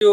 جو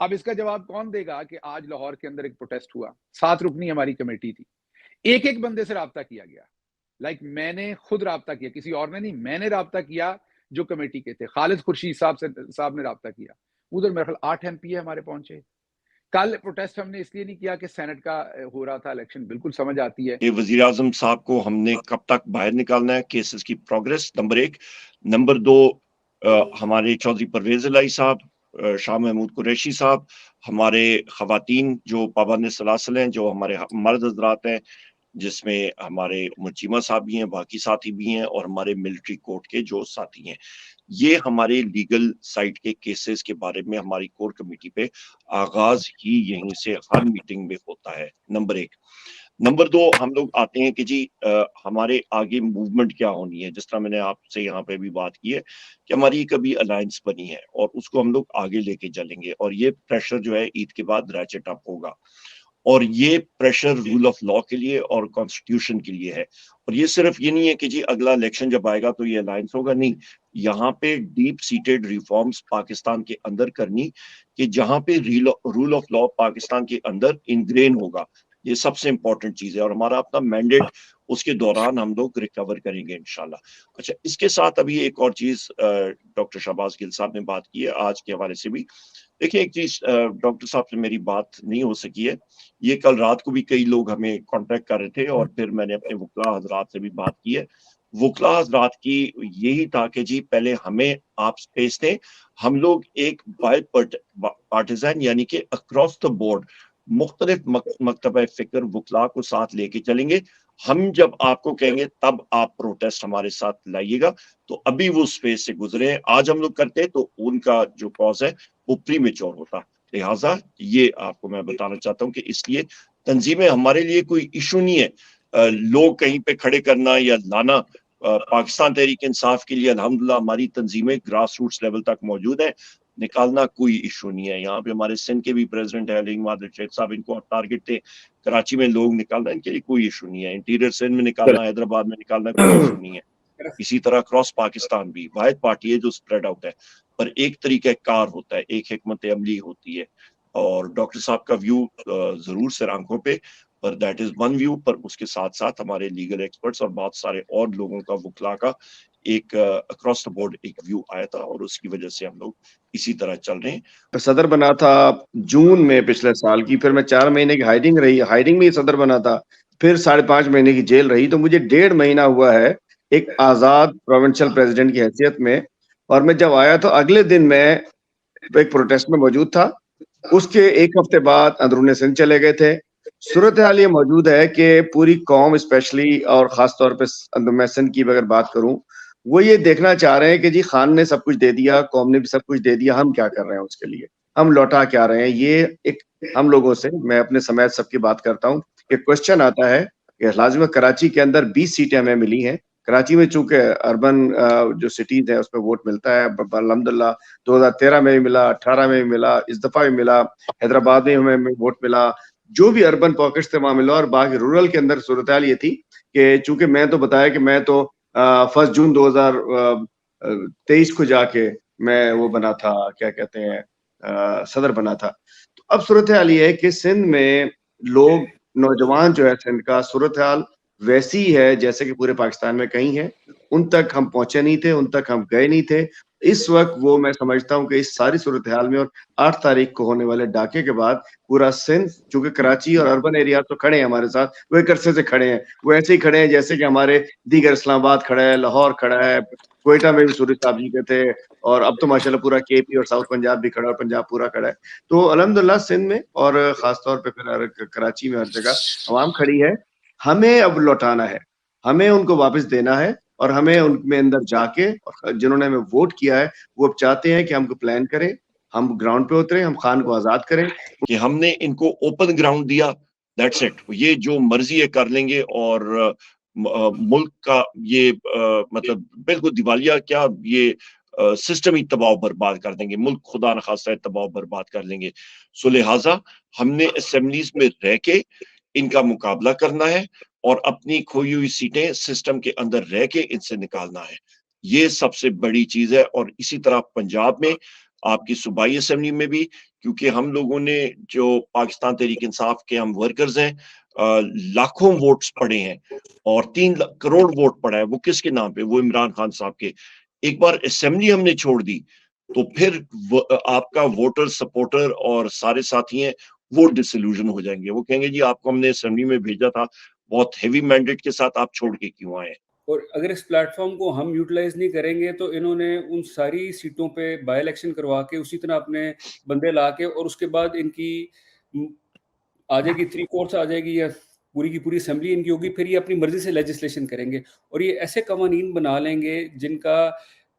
اب اس کا جواب کون دے گا کہ آج لاہور کے اندر ایک پروٹیسٹ ہوا, 7 رکنی ہماری کمیٹی تھی, ایک ایک بندے سے رابطہ کیا گیا, میں نے خود رابطہ کیا, کسی اور نے نہیں, میں نے رابطہ کیا جو کمیٹی کے تھے, خالد خورشید صاحب نے رابطہ کیا, ادھر میرے خیال 8 MP ہمارے پہنچے. کل پروٹیسٹ ہم نے اس لیے نہیں کیا کہ سینٹ کا ہو رہا تھا الیکشن, بالکل سمجھ آتی ہے. کہ وزیر اعظم صاحب کو ہم نے کب تک باہر نکالنا ہے, کیسز کی پروگریس, نمبر 1. نمبر 2, ہمارے چودھری پرویز الہی صاحب, شاہ محمود قریشی صاحب, ہمارے خواتین جو پابند سلاسل ہیں, جو ہمارے مرد حضرات ہیں, جس میں ہمارے مچیمہ صاحب بھی ہیں, باقی ساتھی بھی ہیں, اور ہمارے ملٹری کورٹ کے جو ساتھی ہیں. یہ ہمارے لیگل سائٹ کے کیسز کے بارے میں ہماری کور کمیٹی پہ آغاز ہی یہیں سے ہر میٹنگ میں ہوتا ہے, نمبر 1. نمبر 2, ہم لوگ آتے ہیں کہ جی ہمارے آگے موومنٹ کیا ہونی ہے. جس طرح میں نے آپ سے یہاں پہ بھی بات کی ہے کہ ہماری کبھی الائنس بنی ہے اور اس کو ہم لوگ آگے لے کے چلیں گے, اور یہ پریشر جو ہے عید کے بعد ریچٹ اپ ہوگا, اور یہ پریشر رول آف لا کے لیے اور کانسٹیٹیوشن کے لیے ہے. اور یہ صرف یہ نہیں ہے کہ جی اگلا الیکشن جب آئے گا تو یہ الائنس ہوگا, نہیں, یہاں پہ ڈیپ سیٹڈ ریفارمز پاکستان کے اندر کرنی, کہ جہاں پہ رول آف لا پاکستان کے اندر انگرین ہوگا. یہ سب سے امپورٹنٹ چیز ہے, اور ہمارا اپنا مینڈیٹ اس کے دوران ہم لوگ ریکور کریں گے انشاءاللہ. اچھا, اس کے ساتھ ابھی ایک اور چیز ڈاکٹر شہباز گل صاحب نے بات کی ہے آج کے حوالے سے بھی. دیکھیں, ایک چیز ڈاکٹر صاحب سے میری بات نہیں ہو سکی ہے, یہ کل رات کو بھی کئی لوگ ہمیں کانٹیکٹ کر رہے تھے, اور پھر میں نے اپنے وکلاء حضرات سے بھی بات کی ہے. وکلاء حضرات کی یہی تھا کہ جی پہلے ہمیں آپ سپیس دیں, ہم لوگ ایک بائی پارٹیزن یعنی کہ اکراس دا بورڈ مختلف مکتبہ فکر وکلاء کو ساتھ لے کے چلیں گے. ہم جب آپ کو کہیں گے تب آپ پروٹیسٹ ہمارے ساتھ لائیے گا. تو ابھی وہ سپیس سے گزرے ہیں, آج ہم لوگ کرتے تو ان کا جو کاز ہے وہ پری میچور ہوتا. لہٰذا یہ آپ کو میں بتانا چاہتا ہوں کہ اس لیے تنظیمیں ہمارے لیے کوئی ایشو نہیں ہے. لوگ کہیں پہ کھڑے کرنا یا لانا, پاکستان تحریک انصاف کے لیے الحمدللہ ہماری تنظیمیں گراس روٹس لیول تک موجود ہیں, نکالنا کوئی ایشو نہیں ہے. یہاں پہ ہمارے سندھ کے بھی پریزیڈنٹ ہے علی مادر شیخ صاحب, ان کو ٹارگٹ تھے کراچی میں لوگ نکالنا, ان کے لیے کوئی ایشو نہیں ہے. انٹیریئر سندھ میں نکالنا, حیدرآباد میں نکالنا, کوئی ایشو نہیں ہے. اسی طرح کراس پاکستان بھی واحد پارٹی ہے جو سپریڈ آؤٹ ہے, پر ایک طریقہ کار ہوتا ہے, ایک حکمت عملی ہوتی ہے. اور ڈاکٹر صاحب کا ویو ضرور سر آنکھوں پہ, پر دیٹ از ون ویو, پر اس کے ساتھ ساتھ ہمارے لیگل ایکسپرٹس اور بہت سارے اور لوگوں کا وکلاء کا ایک اکراس دا بورڈ ایک ویو آیا تھا, اور اس کی وجہ سے ہم لوگ اسی طرح چل رہے ہیں. صدر بنا تھا جون میں پچھلے سال کی, پھر میں 4 مہینے کی ہائڈنگ میں ہی صدر بنا تھا, پھر 5.5 مہینے کی جیل رہی, تو مجھے 1.5 مہینہ ہوا ہے ایک آزاد پروونشل پریزیڈنٹ کی حیثیت میں. اور میں جب آیا تو اگلے دن میں ایک پروٹیسٹ میں موجود تھا, اس کے ایک ہفتے بعد اندرون سندھ چلے گئے تھے. صورتحال یہ موجود ہے کہ پوری قوم اسپیشلی, اور خاص طور پہ میں سندھ کی اگر بات کروں, وہ یہ دیکھنا چاہ رہے ہیں کہ جی خان نے سب کچھ دے دیا, قوم نے بھی سب کچھ دے دیا, ہم کیا کر رہے ہیں اس کے لیے, ہم لوٹا کیا رہے ہیں. یہ ایک ہم لوگوں سے, میں اپنے سمیت سب کی بات کرتا ہوں, کہ کوشچن آتا ہے کہ لازم کراچی کے اندر 20 سیٹیں ہمیں ملی ہیں. کراچی میں چونکہ اربن جو سٹیز ہیں اس پہ ووٹ ملتا ہے, الحمدللہ 2013 میں بھی ملا, 18 میں بھی ملا, اس دفعہ بھی ملا, حیدرآباد میں ہمیں ووٹ ملا, جو بھی اربن پاکٹس تھے وہاں ملا. اور باقی رورل کے اندر صورتحال یہ تھی کہ چونکہ میں تو بتایا کہ میں تو 1 جون 2023 کو جا کے میں وہ بنا تھا, کیا کہتے ہیں, صدر بنا تھا. تو اب صورتحال یہ ہے کہ سندھ میں لوگ, نوجوان جو ہے سندھ کا, صورتحال ویسی ہے جیسے کہ پورے پاکستان میں کہیں ہے. ان تک ہم پہنچے نہیں تھے, ان تک ہم گئے نہیں تھے. اس وقت وہ میں سمجھتا ہوں کہ اس ساری صورتحال میں, اور 8 تاریخ کو ہونے والے ڈاکے کے بعد, پورا سندھ, چونکہ کراچی اور اربن ایریا تو کھڑے ہیں ہمارے ساتھ, وہ ایک عرصے سے کھڑے ہیں, وہ ایسے ہی کھڑے ہیں جیسے کہ ہمارے دیگر اسلام آباد کھڑا ہے, لاہور کھڑا ہے, کوئٹہ میں بھی سورج صاحب جی کے تھے, اور اب تو ماشاءاللہ پورا کے پی اور ساؤتھ پنجاب بھی کھڑا ہے, اور پنجاب پورا کھڑا ہے. تو الحمدللہ سندھ میں اور خاص طور پہ پھر کراچی میں ہر جگہ عوام کھڑی ہے. ہمیں اب لوٹانا ہے, ہمیں ان کو واپس دینا ہے, اور ہمیں ان میں اندر جا کے, جنہوں نے ہمیں ووٹ کیا ہے وہ اب چاہتے ہیں کہ ہم کو پلان کریں, ہم گراؤنڈ پہ اتریں, ہم خان کو آزاد کریں. کہ ہم نے ان کو اوپن گراؤنڈ دیا, دیٹس اٹ, یہ جو مرضی ہے کر لیں گے, اور ملک کا یہ مطلب بالکل دیوالیہ کیا, یہ سسٹم ہی تباہ و برباد کر دیں گے, ملک خدا نخواستہ تباہ و برباد کر لیں گے. سو لہٰذا ہم نے اسمبلیز میں رہ کے ان کا مقابلہ کرنا ہے, اور اپنی کھوئی ہوئی سیٹیں سسٹم کے اندر رہ کے ان سے نکالنا ہے. یہ سب سے بڑی چیز ہے. اور اسی طرح پنجاب میں آپ کی صوبائی اسمبلی میں بھی, کیونکہ ہم لوگوں نے جو پاکستان تحریک انصاف کے ہم ورکرز ہیں لاکھوں ووٹس پڑے ہیں اور 3 کروڑ ووٹ پڑا ہے، وہ کس کے نام پہ؟ وہ عمران خان صاحب کے. ایک بار اسمبلی ہم نے چھوڑ دی تو پھر آپ کا ووٹر سپورٹر اور سارے ساتھی ہیں وہ ڈسلوژن ہو جائیں گے، وہ کہیں گے جی آپ کو ہم نے اسمبلی میں بھیجا تھا بہت ہیوی مینڈیٹ کے ساتھ، آپ چھوڑ کے کیوں آئے؟ اور اگر اس پلیٹ فارم کو ہم یوٹیلائز نہیں کریں گے تو انہوں نے ان ساری سیٹوں پہ بائی الیکشن کروا کے اسی طرح اپنے بندے لا کے اور اس کے بعد ان کی آ جائے گی 3/4 آ جائے گی یا پوری کی پوری اسمبلی ان کی ہوگی، پھر یہ اپنی مرضی سے لیجسلیشن کریں گے اور یہ ایسے قوانین بنا لیں گے جن کا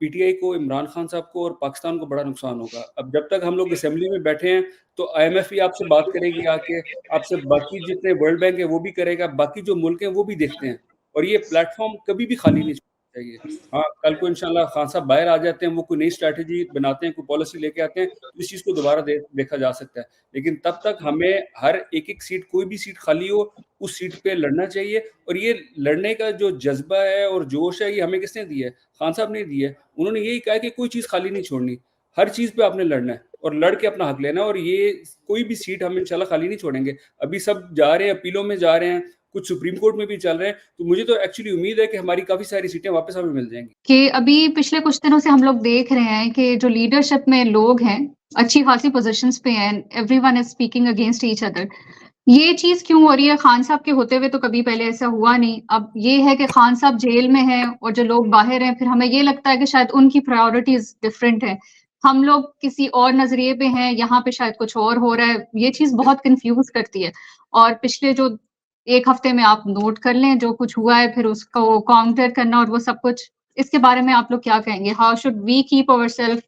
پی ٹی آئی کو، عمران خان صاحب کو اور پاکستان کو بڑا نقصان ہوگا. اب جب تک ہم لوگ اسمبلی میں بیٹھے ہیں تو آئی ایم ایف بھی آپ سے بات کرے گی آ کے، آپ سے باقی جتنے ورلڈ بینک ہے وہ بھی کرے گا، باقی جو ملک ہیں وہ بھی دیکھتے ہیں، اور یہ پلیٹ فارم کبھی بھی خالی نہیں چھوڑنا چاہیے. ہاں کل کو انشاءاللہ خان صاحب باہر آ جاتے ہیں، وہ کوئی نئی اسٹریٹجی بناتے ہیں، کوئی پالیسی لے کے آتے ہیں تو اس چیز کو دوبارہ دیکھا جا سکتا ہے، لیکن تب تک ہمیں ہر ایک سیٹ، کوئی بھی سیٹ خالی ہو اس سیٹ پہ لڑنا چاہیے. اور یہ لڑنے کا جو جذبہ ہے اور جوش ہے یہ ہمیں کس نے دیا ہے؟ خان صاحب نے دی ہے. انہوں نے یہی کہا کہ کوئی چیز خالی نہیں چھوڑنی، ہر چیز پہ آپ نے لڑنا ہے اور لڑ کے اپنا حق لینا، اور یہ کوئی بھی سیٹ ہم انشاءاللہ خالی نہیں چھوڑیں گے. ابھی سب جا رہے ہیں اپیلوں میں جا رہے ہیں، کچھ سپریم کورٹ میں بھی چل رہے ہیں، تو مجھے تو ایکچولی امید ہے کہ ہماری کافی ساری سیٹیں واپس ہمیں مل جائیں گی. کہ ابھی پچھلے کچھ دنوں سے ہم لوگ دیکھ رہے ہیں کہ جو لیڈرشپ میں لوگ ہیں اچھی خاصی پوزیشنز پہ ہیں، every one is speaking against each other. یہ چیز کیوں ہو رہی ہے؟ خان صاحب کے ہوتے ہوئے تو کبھی پہلے ایسا ہوا نہیں. اب یہ ہے کہ خان صاحب جیل میں ہیں اور جو لوگ باہر ہیں، پھر ہمیں یہ لگتا ہے کہ شاید ان کی پرائیورٹیز ڈفرینٹ ہیں، ہم لوگ کسی اور نظریے پہ ہیں، یہاں پہ شاید کچھ اور ہو رہا ہے. یہ چیز بہت کنفیوز کرتی ہے. اور پچھلے جو 1 ہفتے میں آپ نوٹ کر لیں جو کچھ ہوا ہے، پھر اس کو کاؤنٹر کرنا اور وہ سب کچھ، اس کے بارے میں آپ لوگ کیا کہیں گے؟ How should we keep our self